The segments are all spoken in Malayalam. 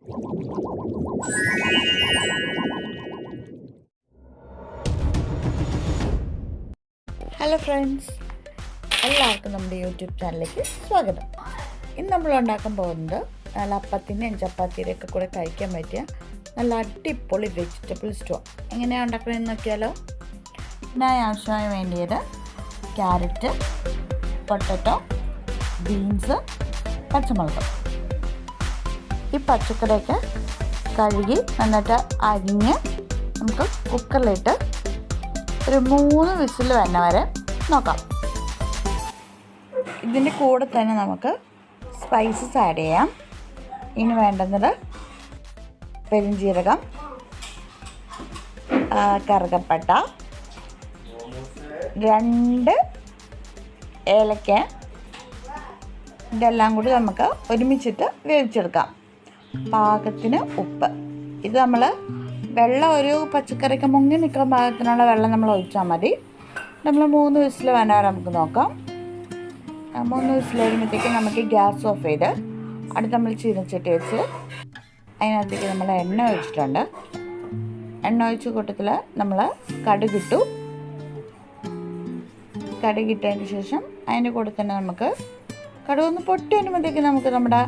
ഹലോ ഫ്രണ്ട്സ്, എല്ലാവർക്കും നമ്മുടെ യൂട്യൂബ് ചാനലിലേക്ക് സ്വാഗതം. ഇന്ന് നമ്മൾ ഉണ്ടാക്കാൻ പോകുന്നത് നല്ല അപ്പത്തിൻ്റെയും ചപ്പാത്തിയുടെയൊക്കെ കൂടെ കഴിക്കാൻ പറ്റിയ നല്ല അടിപൊളി വെജിറ്റബിൾ സ്റ്റൂ. എങ്ങനെയാണ് ഉണ്ടാക്കണമെന്ന് നോക്കിയാലോ. ഇതിനായി ആവശ്യമായി വേണ്ടിയത് ക്യാരറ്റ്, പൊട്ടറ്റോ, ബീൻസ്, പച്ചമുളക്. ഈ പച്ചക്കറിയൊക്കെ കഴുകി നന്നായിട്ട് അരിഞ്ഞ് നമുക്ക് കുക്കറിലിട്ട് ഒരു 3 വിസിൽ വരുന്ന വരെ നോക്കാം. ഇതിൻ്റെ കൂടെ തന്നെ നമുക്ക് സ്പൈസസ് ആഡ് ചെയ്യാം. ഇനി വേണ്ടുന്നത് പെരുംജീരകം, കറുകപ്പട്ട, 2 ഏലക്ക. ഇതെല്ലാം കൂടി നമുക്ക് ഒരുമിച്ചിട്ട് വേവിച്ചെടുക്കാം. പാകത്തിന് ഉപ്പ്. ഇത് നമ്മൾ വെള്ളം ഒരു പച്ചക്കറിക്ക് മുങ്ങി നിൽക്കാൻ പാകത്തിനുള്ള വെള്ളം നമ്മൾ ഒഴിച്ചാൽ മതി. നമ്മൾ 3 വിസിൽ വേണ്ട നമുക്ക് നോക്കാം. 3 വിസിൽ വരുമ്പോഴത്തേക്ക് നമുക്ക് ഗ്യാസ് ഓഫ് ചെയ്ത് അടുത്ത് നമ്മൾ ചീനച്ചട്ടി വെച്ച് അതിനകത്തേക്ക് നമ്മൾ എണ്ണ ഒഴിച്ചിട്ടുണ്ട്. എണ്ണ ഒഴിച്ച കൂട്ടത്തിൽ നമ്മൾ കടുകിട്ടു. കടുകിട്ടതിന് ശേഷം അതിൻ്റെ കൂടെ തന്നെ നമുക്ക് കടുകൊന്ന് പൊട്ടി വരുമ്പോഴത്തേക്ക് നമുക്ക് നമ്മുടെ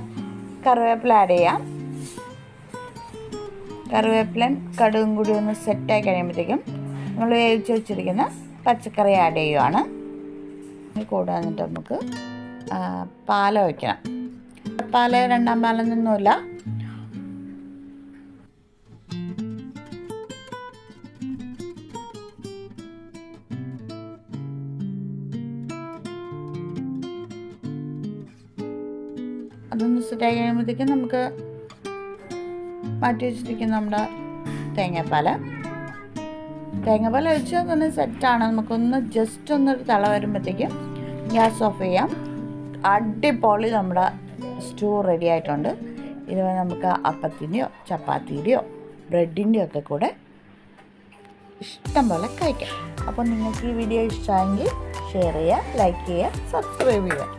കറിവേപ്പില ആഡ് ചെയ്യാം. കറിവേപ്പിലയും കടുകും കൂടി ഒന്ന് സെറ്റായി കഴിയുമ്പോഴത്തേക്കും നമ്മൾ വേവിച്ച് വെച്ചിരിക്കുന്ന പച്ചക്കറി ആഡ് ചെയ്യുവാണ്. കൂടെ വന്നിട്ട് നമുക്ക് പാൽ ഒഴിക്കണം. പാല് 2ാം പാലൊന്നുമില്ല. അതൊന്ന് സെറ്റായി കഴിയുമ്പോഴത്തേക്കും നമുക്ക് മാറ്റി വെച്ചിരിക്കുന്ന നമ്മുടെ തേങ്ങാപ്പാൽ ഒഴിച്ച് ഒന്ന് സെറ്റാണ്. നമുക്കൊന്ന് ജസ്റ്റ് ഒന്നൊരു തിള വരുമ്പോഴത്തേക്കും ഗ്യാസ് ഓഫ് ചെയ്യാം. അടിപൊളി നമ്മുടെ സ്റ്റൂ റെഡി ആയിട്ടുണ്ട്. ഇത് നമുക്ക് അപ്പത്തിൻ്റെയോ ചപ്പാത്തിയുടെയോ ബ്രെഡിൻ്റെയോ ഒക്കെ കൂടെ ഇഷ്ടം പോലെ കഴിക്കാം. അപ്പോൾ നിങ്ങൾക്ക് ഈ വീഡിയോ ഇഷ്ടമായെങ്കിൽ ഷെയർ ചെയ്യുക, ലൈക്ക് ചെയ്യുക, സബ്സ്ക്രൈബ് ചെയ്യുക.